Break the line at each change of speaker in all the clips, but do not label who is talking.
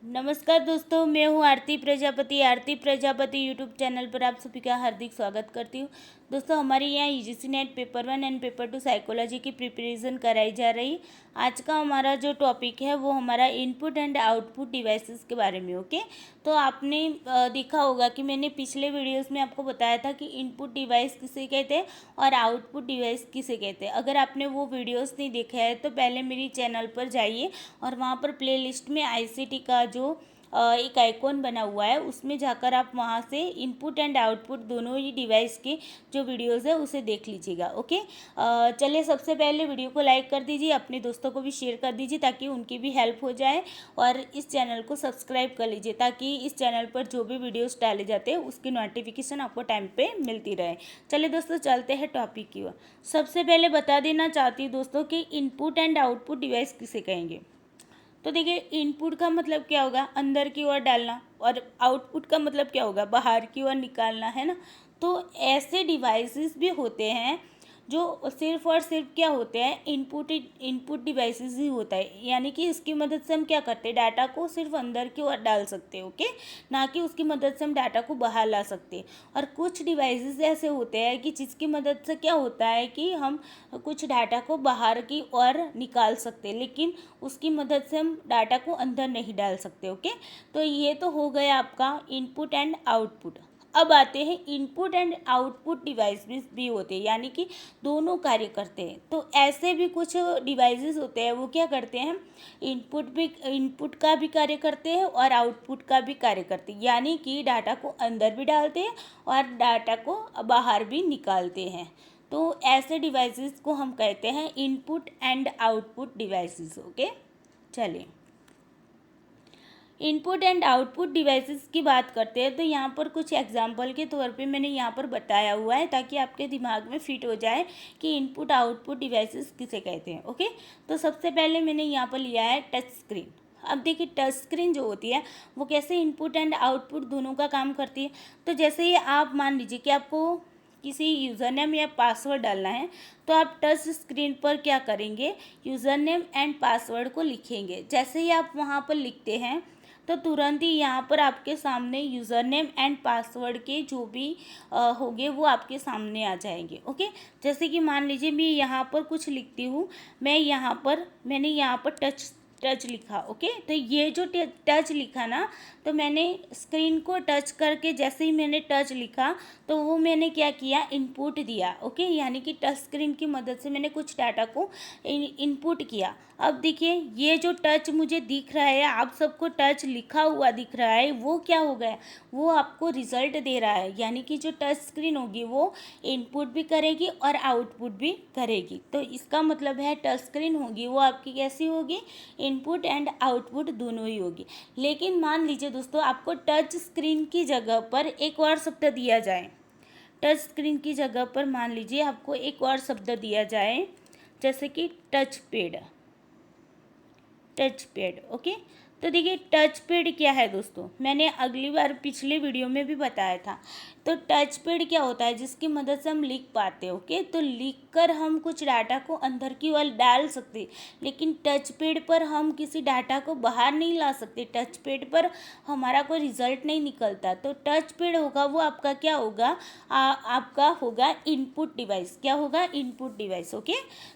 नमस्कार दोस्तों, मैं हूँ आरती प्रजापति यूट्यूब चैनल पर आप सभी का हार्दिक स्वागत करती हूँ। दोस्तों, हमारे यहाँ UGC net paper 1 and paper 2 psychology की प्रिपरेशन कराई जा रही है। आज का हमारा जो टॉपिक है वो हमारा इनपुट एंड आउटपुट डिवाइसेस के बारे में। ओके, तो आपने देखा होगा कि मैंने पिछले वीडियोस में आपको बताया था कि इनपुट डिवाइस किसे कहते हैं और आउटपुट डिवाइस किसे कहते हैं। अगर आपने वो वीडियोस नहीं देखा है तो पहले मेरी चैनल पर जाइए और वहाँ पर प्लेलिस्ट में आईसीटी का जो एक आइकॉन बना हुआ है उसमें जाकर आप वहाँ से इनपुट एंड आउटपुट दोनों ही डिवाइस के जो वीडियोस है उसे देख लीजिएगा। ओके, चलिए सबसे पहले वीडियो को लाइक कर दीजिए, अपने दोस्तों को भी शेयर कर दीजिए ताकि उनकी भी हेल्प हो जाए, और इस चैनल को सब्सक्राइब कर लीजिए ताकि इस चैनल पर जो भी वीडियोस डाले जाते हैं उसकी नोटिफिकेशन आपको टाइम पे मिलती रहे। चलिए दोस्तों, चलते हैं टॉपिक की ओर। सबसे पहले बता देना चाहती हूँ दोस्तों कि इनपुट एंड आउटपुट डिवाइस किसे कहेंगे। तो देखिए, इनपुट का मतलब क्या होगा, अंदर की ओर डालना, और आउटपुट का मतलब क्या होगा, बाहर की ओर निकालना, है ना। तो ऐसे डिवाइसेस भी होते हैं जो सिर्फ और सिर्फ क्या होते हैं, इनपुट डिवाइसेस ही होता है। यानी कि इसकी मदद से हम क्या करते हैं, डाटा को सिर्फ अंदर की ओर डाल सकते हैं। ओके, ना कि उसकी मदद से हम डाटा को बाहर ला सकते हैं। और कुछ डिवाइसेस ऐसे होते हैं कि जिसकी मदद से क्या होता है कि हम कुछ डाटा को बाहर की ओर निकाल सकते हैं, लेकिन उसकी मदद से हम डाटा को अंदर नहीं डाल सकते। ओके, तो ये तो हो गया आपका इनपुट एंड आउटपुट। अब आते हैं इनपुट एंड आउटपुट डिवाइस भी होते हैं, यानी कि दोनों कार्य करते हैं। तो ऐसे भी कुछ डिवाइसेस होते हैं, वो क्या करते हैं, इनपुट का भी कार्य करते हैं और आउटपुट का भी कार्य करते हैं। यानी कि डाटा को अंदर भी डालते हैं और डाटा को बाहर भी निकालते हैं। तो ऐसे डिवाइसेस को हम कहते हैं input and output devices. Okay, चलिए इनपुट एंड आउटपुट डिवाइसेस की बात करते हैं। तो यहाँ पर कुछ एग्जाम्पल के तौर पे मैंने यहाँ पर बताया हुआ है ताकि आपके दिमाग में फिट हो जाए कि इनपुट आउटपुट डिवाइसेस किसे कहते हैं। ओके, तो सबसे पहले मैंने यहाँ पर लिया है टच स्क्रीन। अब देखिए, टच स्क्रीन जो होती है वो कैसे इनपुट एंड आउटपुट दोनों का काम करती है। तो जैसे ही आप मान लीजिए कि आपको किसी यूज़र नेम या पासवर्ड डालना है, तो आप टच स्क्रीन पर क्या करेंगे, यूज़र नेम एंड पासवर्ड को लिखेंगे। जैसे ही आप वहाँ पर लिखते हैं तो तुरंत ही यहाँ पर आपके सामने यूज़र नेम एंड पासवर्ड के जो भी होंगे वो आपके सामने आ जाएंगे। ओके, जैसे कि मान लीजिए मैं यहाँ पर कुछ लिखती हूँ, मैंने यहाँ पर टच लिखा। ओके, तो ये जो टच लिखा ना, तो मैंने स्क्रीन को टच करके जैसे ही मैंने टच लिखा तो वो मैंने क्या किया, इनपुट दिया। ओके, यानी कि टच स्क्रीन की मदद से मैंने कुछ डाटा को इनपुट किया। अब देखिए, ये जो टच मुझे दिख रहा है, आप सबको टच लिखा हुआ दिख रहा है, वो क्या हो गया, वो आपको रिजल्ट दे रहा है। यानी कि जो टच स्क्रीन होगी वो इनपुट भी करेगी और आउटपुट भी करेगी। तो इसका मतलब है टच स्क्रीन होगी वो आपकी कैसी होगी, इनपुट एंड आउटपुट दोनों ही होगी। लेकिन मान लीजिए दोस्तों, आपको टच स्क्रीन की जगह पर एक और शब्द दिया जाए, टच स्क्रीन की जगह पर मान लीजिए आपको एक और शब्द दिया जाए, जैसे कि टच पैड। ओके, तो देखिए टच पैड क्या है दोस्तों, मैंने अगली बार पिछले वीडियो में भी बताया था। तो टच पैड क्या होता है, जिसकी मदद से हम लिख पाते हैं। ओके, तो लिख कर हम कुछ डाटा को अंदर की ओर डाल सकते, लेकिन टच पैड पर हम किसी डाटा को बाहर नहीं ला सकते। टच पैड पर हमारा कोई रिजल्ट नहीं निकलता। तो टच पैड होगा वो आपका क्या होगा, आपका होगा इनपुट डिवाइस। क्या होगा, इनपुट डिवाइस। ओके,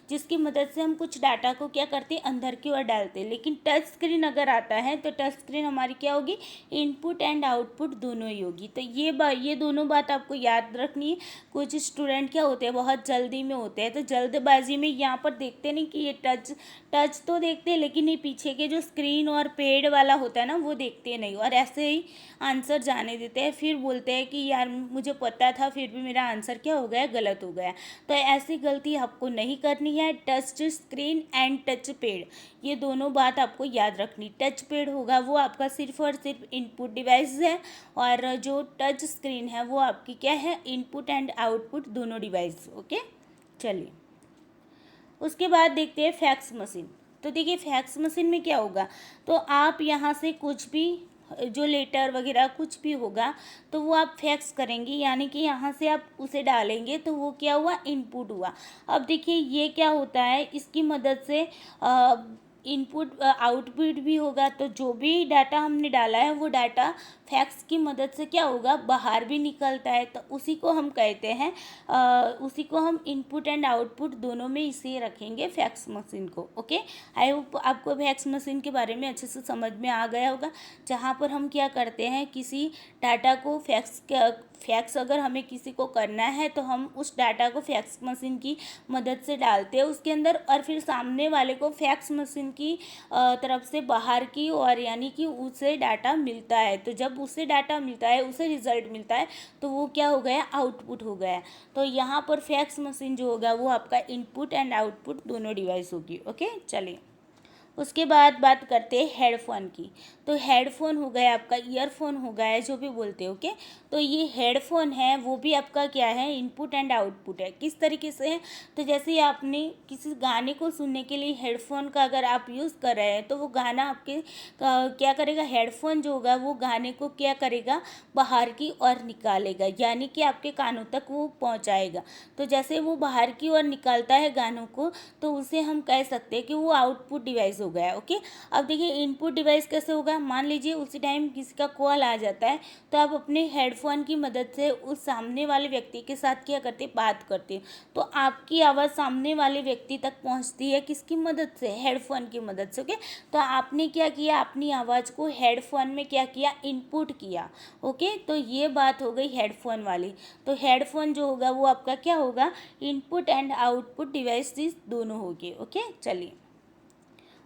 जिसकी मदद से हम कुछ डाटा को क्या करते हैं, अंदर की ओर डालते हैं। लेकिन टच स्क्रीन अगर आता है तो टच स्क्रीन हमारी क्या होगी, इनपुट एंड आउटपुट दोनों ही होगी। तो ये दोनों बात आपको याद रखनी है। कुछ स्टूडेंट क्या होते हैं, बहुत जल्दी में होते हैं, तो जल्दबाजी में यहाँ पर देखते नहीं कि ये टच तो देखते हैं, लेकिन ये पीछे के जो स्क्रीन और पेड वाला होता है ना वो देखते नहीं, और ऐसे ही आंसर जाने देते हैं। फिर बोलते हैं कि यार मुझे पता था फिर भी मेरा आंसर क्या हो गया, गलत हो गया। तो ऐसी गलती आपको नहीं करनी है। Touch screen and touch pad, ये दोनों बात आपको याद रखनी। टच पैड होगा वो आपका सिर्फ और सिर्फ इनपुट डिवाइस है, और जो टच स्क्रीन है वो आपकी क्या है, इनपुट एंड आउटपुट दोनों डिवाइस। ओके, चलिए उसके बाद देखते हैं फैक्स मशीन। तो देखिए फैक्स मशीन में क्या होगा, तो आप यहाँ से कुछ भी जो लेटर वगैरह कुछ भी होगा तो वो आप फैक्स करेंगे, यानी कि यहाँ से आप उसे डालेंगे तो वो क्या हुआ, इनपुट हुआ। अब देखिए ये क्या होता है, इसकी मदद से इनपुट आउटपुट भी होगा। तो जो भी डाटा हमने डाला है वो डाटा फैक्स की मदद से क्या होगा, बाहर भी निकलता है। तो उसी को हम कहते हैं, उसी को हम इनपुट एंड आउटपुट दोनों में इसे रखेंगे, फैक्स मशीन को। ओके, आई होप आपको फैक्स मशीन के बारे में अच्छे से समझ में आ गया होगा, जहाँ पर हम क्या करते हैं, किसी डाटा को फैक्स अगर हमें किसी को करना है तो हम उस डाटा को फैक्स मशीन की मदद से डालते हैं उसके अंदर, और फिर सामने वाले को फैक्स मशीन की तरफ से बाहर की ओर, यानी कि उसे डाटा मिलता है। तो जब उसे डाटा मिलता है, उसे रिजल्ट मिलता है, तो वो क्या हो गया, आउटपुट हो गया। तो यहाँ पर फैक्स मशीन जो होगा वो आपका इनपुट एंड आउटपुट दोनों डिवाइस होगी। ओके, चलिए उसके बाद बात करते हैं हेडफोन की। तो हेडफोन हो गया आपका, ईयरफोन हो गया, जो भी बोलते हो। ओके, तो ये हेडफोन है वो भी आपका क्या है, इनपुट एंड आउटपुट है। किस तरीके से है, तो जैसे आपने किसी गाने को सुनने के लिए हेडफोन का अगर आप यूज़ कर रहे हैं, तो वो गाना आपके क्या करेगा, हेडफोन जो होगा वो गाने को क्या करेगा, बाहर की ओर निकालेगा, यानी कि आपके कानों तक वो पहुंचाएगा। तो जैसे वो बाहर की ओर निकालता है गानों को, तो उसे हम कह सकते हैं कि वो आउटपुट डिवाइस हो गया। ओके, अब देखिए इनपुट डिवाइस कैसे होगा, मान लीजिए उसी टाइम किसी का कॉल आ जाता है, तो आप अपने हेडफोन की मदद से उस सामने वाले व्यक्ति के साथ क्या करते, बात करते, तो आपकी आवाज़ सामने वाले व्यक्ति तक पहुंचती है किसकी मदद से, हेडफोन की मदद से। ओके, तो आपने क्या किया, अपनी आवाज़ को हेडफोन में क्या किया, इनपुट किया। ओके, तो ये बात हो गई हेडफोन वाली। तो हेडफोन जो होगा वो आपका क्या होगा, इनपुट एंड आउटपुट डिवाइसेस दोनों होंगे। ओके, चलिए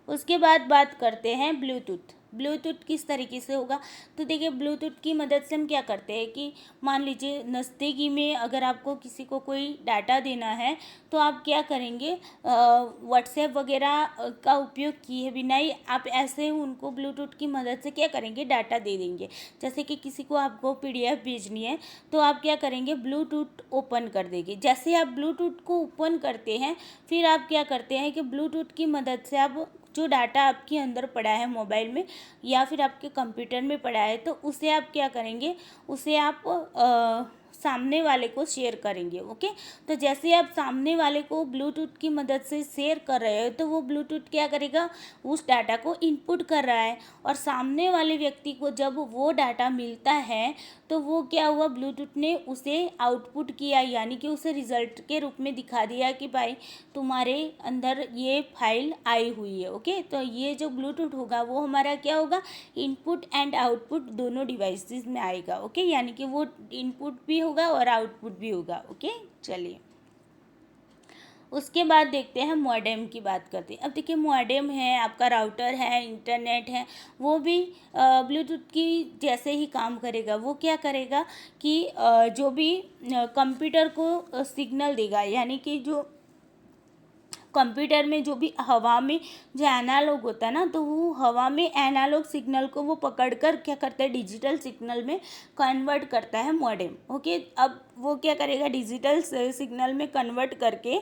उसके बाद बात करते हैं ब्लूटूथ। ब्लूटूथ किस तरीके से होगा, तो देखिए ब्लूटूथ की मदद से हम क्या करते हैं कि मान लीजिए नज़दीकी में अगर आपको किसी को कोई डाटा देना है, तो आप क्या करेंगे, व्हाट्सएप वगैरह का उपयोग किए बिना ही आप ऐसे उनको ब्लूटूथ की मदद से क्या करेंगे, डाटा दे देंगे। जैसे कि किसी को आपको PDF भेजनी है, तो आप क्या करेंगे, ब्लूटूथ ओपन कर देंगे। जैसे आप ब्लूटूथ को ओपन करते हैं, फिर आप क्या करते हैं कि ब्लूटूथ की मदद से आप जो डाटा आपके अंदर पड़ा है मोबाइल में या फिर आपके कंप्यूटर में पड़ा है, तो उसे आप क्या करेंगे, उसे आप सामने वाले को शेयर करेंगे। ओके, तो जैसे आप सामने वाले को ब्लूटूथ की मदद से शेयर कर रहे हो, तो वो ब्लूटूथ क्या करेगा, उस डाटा को इनपुट कर रहा है, और सामने वाले व्यक्ति को जब वो डाटा मिलता है, तो वो क्या हुआ, ब्लूटूथ ने उसे आउटपुट किया, यानी कि उसे रिजल्ट के रूप में दिखा दिया कि भाई तुम्हारे अंदर ये फाइल आई हुई है। ओके, तो ये जो ब्लूटूथ होगा वो हमारा क्या होगा, इनपुट एंड आउटपुट दोनों डिवाइसेस में आएगा। ओके, यानी कि वो इनपुट भी होगा और आउटपुट भी होगा। ओके, चलिए उसके बाद देखते हैं मॉडेम की बात करते हैं। अब देखिए मॉडेम है, आपका राउटर है, इंटरनेट है, वो भी ब्लूटूथ की जैसे ही काम करेगा। वो क्या करेगा कि जो भी कंप्यूटर को सिग्नल देगा, यानी कि जो कंप्यूटर में जो भी हवा में जो एनालॉग होता है ना, तो वो हवा में एनालॉग सिग्नल को वो पकड़कर क्या करता है, डिजिटल सिग्नल में कन्वर्ट करता है मॉडेम। ओके, अब वो क्या करेगा, डिजिटल सिग्नल में कन्वर्ट करके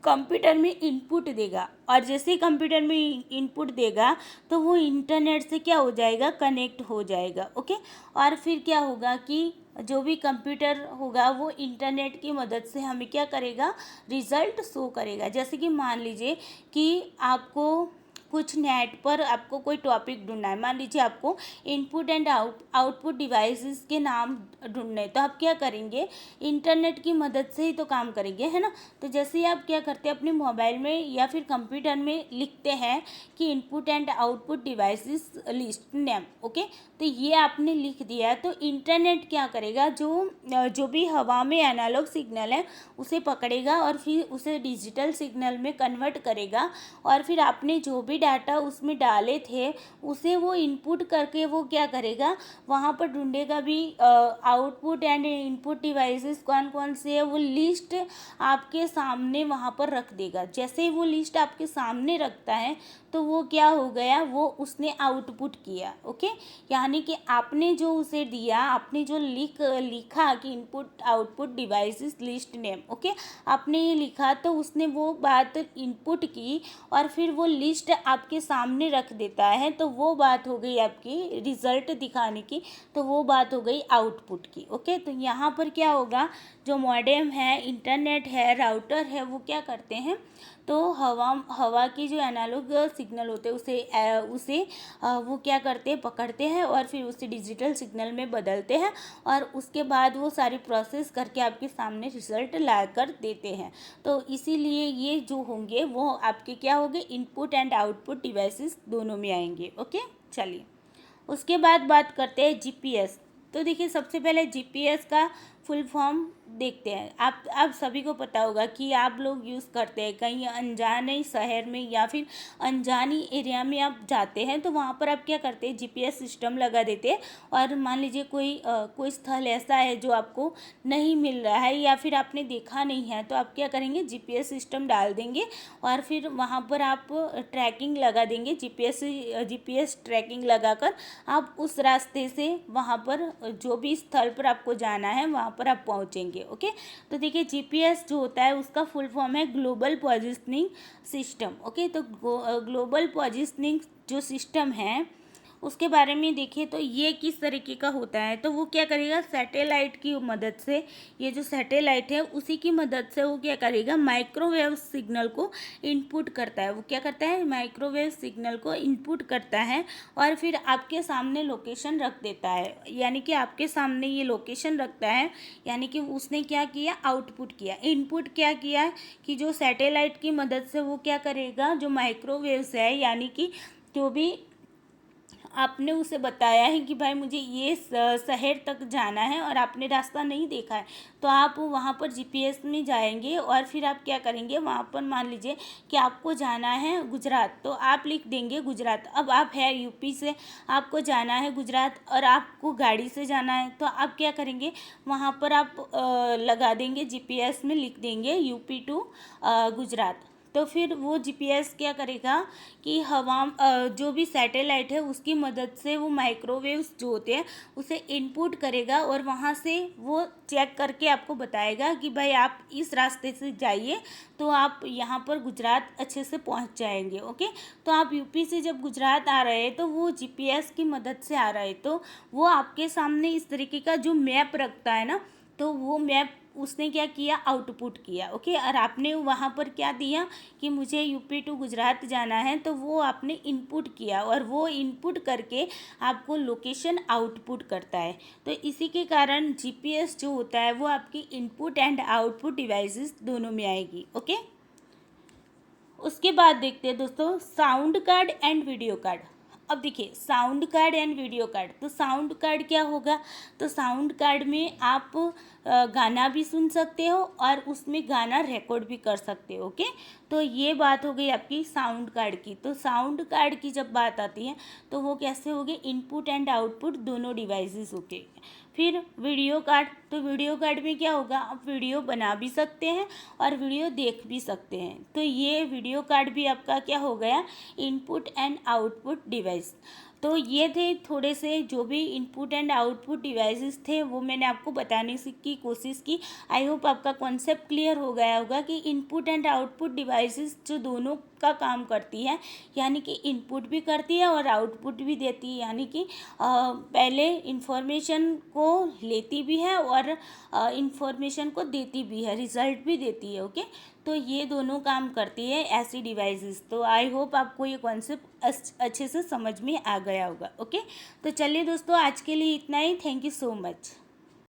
कंप्यूटर में इनपुट देगा, और जैसे ही कंप्यूटर में इनपुट देगा तो वो इंटरनेट से क्या हो जाएगा, कनेक्ट हो जाएगा। ओके, और फिर क्या होगा कि जो भी कंप्यूटर होगा वो इंटरनेट की मदद से हमें क्या करेगा, रिज़ल्ट शो करेगा। जैसे कि मान लीजिए कि आपको कुछ नेट पर आपको कोई टॉपिक ढूंढना है, मान लीजिए आपको इनपुट एंड आउटपुट डिवाइसेस के नाम ढूंढने हैं, तो आप क्या करेंगे, इंटरनेट की मदद से ही तो काम करेंगे, है ना। तो जैसे ही आप क्या करते हैं, अपने मोबाइल में या फिर कंप्यूटर में लिखते हैं कि input and output devices list name. Okay, तो ये आपने लिख दिया है, तो इंटरनेट क्या करेगा, जो भी हवा में एनालॉग सिग्नल है उसे पकड़ेगा और फिर उसे डिजिटल सिग्नल में कन्वर्ट करेगा, और फिर आपने जो भी डाटा उसमें डाले थे उसे वो इनपुट करके वो क्या करेगा, वहाँ पर ढूंढेगा भी आउटपुट एंड इनपुट डिवाइसेस कौन कौन से है, वो लिस्ट आपके सामने वहाँ पर रख देगा। जैसे ही वो लिस्ट आपके सामने रखता है तो वो क्या हो गया, वो उसने आउटपुट किया। ओके, यानी कि आपने जो उसे दिया, आपने जो लिखा कि input output devices list name. Okay, आपने ये लिखा तो उसने वो बात इनपुट की और फिर वो लिस्ट आपके सामने रख देता है, तो वो बात हो गई आपकी रिजल्ट दिखाने की, तो वो बात हो गई आउटपुट की। ओके, तो यहाँ पर क्या होगा, जो मॉडेम है, इंटरनेट है, राउटर है, वो क्या करते हैं, तो हवा की जो एनालॉग सिग्नल होते हैं उसे वो क्या करते हैं, पकड़ते हैं और फिर उसे डिजिटल सिग्नल में बदलते हैं और उसके बाद वो सारी प्रोसेस करके आपके सामने रिजल्ट ला कर देते हैं। तो इसीलिए ये जो होंगे वो आपके क्या होंगे, इनपुट एंड आउटपुट डिवाइसेस दोनों में आएंगे। ओके, चलिए उसके बाद बात करते हैं जीपीएस। तो देखिए सबसे पहले जीपीएस का फुल फॉर्म देखते हैं। आप सभी को पता होगा कि आप लोग यूज़ करते हैं, कहीं अनजाने शहर में या फिर अनजानी एरिया में आप जाते हैं तो वहाँ पर आप क्या करते हैं, जीपीएस सिस्टम लगा देते हैं। और मान लीजिए कोई स्थल ऐसा है जो आपको नहीं मिल रहा है या फिर आपने देखा नहीं है, तो आप क्या करेंगे, जीपीएस सिस्टम डाल देंगे और फिर वहाँ पर आप ट्रैकिंग लगा देंगे। जीपीएस ट्रैकिंग लगाकर आप उस रास्ते से वहाँ पर जो भी स्थल पर आपको जाना है वहाँ पर आप पहुँचेंगे। ओके, तो देखिए जीपीएस जो होता है उसका फुल फॉर्म है ग्लोबल पोजिशनिंग सिस्टम। ओके, तो ग्लोबल पोजिशनिंग जो सिस्टम है उसके बारे में देखिए तो ये किस तरीके का होता है। तो वो क्या करेगा, सैटेलाइट की मदद से, ये जो सैटेलाइट है उसी की मदद से वो क्या करेगा, माइक्रोवेव सिग्नल को इनपुट करता है। वो क्या करता है, माइक्रोवेव सिग्नल को इनपुट करता है और फिर आपके सामने लोकेशन रख देता है। यानी कि आपके सामने ये लोकेशन रखता है, यानी कि उसने क्या किया, आउटपुट किया। इनपुट क्या किया कि जो सैटेलाइट की मदद से वो क्या करेगा, जो माइक्रोवेव्स है यानी कि जो भी आपने उसे बताया है कि भाई मुझे ये शहर तक जाना है और आपने रास्ता नहीं देखा है, तो आप वहाँ पर जीपीएस में जाएंगे और फिर आप क्या करेंगे, वहाँ पर मान लीजिए कि आपको जाना है गुजरात, तो आप लिख देंगे गुजरात। अब आप है यूपी से, आपको जाना है गुजरात और आपको गाड़ी से जाना है, तो आप क्या करेंगे, वहाँ पर आप लगा देंगे जीपीएस में, लिख देंगे यूपी टू गुजरात। तो फिर वो जीपीएस क्या करेगा कि जो भी सैटेलाइट है उसकी मदद से वो माइक्रोवेव्स जो होते हैं उसे इनपुट करेगा और वहाँ से वो चेक करके आपको बताएगा कि भाई आप इस रास्ते से जाइए तो आप यहाँ पर गुजरात अच्छे से पहुँच जाएंगे। ओके, तो आप यूपी से जब गुजरात आ रहे हैं तो वो जीपीएस की मदद से आ रहे हैं, तो वो आपके सामने इस तरीके का जो मैप रखता है ना, तो वो मैप उसने क्या किया, आउटपुट किया। ओके, और आपने वहाँ पर क्या दिया कि मुझे यूपी टू गुजरात जाना है, तो वो आपने इनपुट किया और वो इनपुट करके आपको लोकेशन आउटपुट करता है। तो इसी के कारण जीपीएस जो होता है वो आपकी इनपुट एंड आउटपुट डिवाइसेस दोनों में आएगी। ओके, उसके बाद देखते हैं दोस्तों sound card and video card. अब देखिए sound card and video card, तो साउंड कार्ड क्या होगा, तो साउंड कार्ड में आप गाना भी सुन सकते हो और उसमें गाना रिकॉर्ड भी कर सकते हो। ओके, तो ये बात हो गई आपकी साउंड कार्ड की। तो साउंड कार्ड की जब बात आती है तो वो कैसे होगी, इनपुट एंड आउटपुट दोनों डिवाइसेस होके। फिर वीडियो कार्ड, तो वीडियो कार्ड में क्या होगा, आप वीडियो बना भी सकते हैं और वीडियो देख भी सकते हैं। तो ये वीडियो कार्ड भी आपका क्या हो गया, इनपुट एंड आउटपुट डिवाइस। तो ये थे थोड़े से जो भी इनपुट एंड आउटपुट डिवाइसेस थे वो मैंने आपको बताने की कोशिश की। आई होप आपका कॉन्सेप्ट क्लियर हो गया होगा कि इनपुट एंड आउटपुट डिवाइसेस जो दोनों का काम करती है, यानी कि इनपुट भी करती है और आउटपुट भी देती है, यानी कि पहले इंफॉर्मेशन को लेती भी है और इंफॉर्मेशन को देती भी है, रिजल्ट भी देती है। ओके, तो ये दोनों काम करती है ऐसी डिवाइसेस। तो आई होप आपको ये कॉन्सेप्ट अच्छे से समझ में आ गया होगा। ओके, तो चलिए दोस्तों आज के लिए इतना ही। Thank you so much.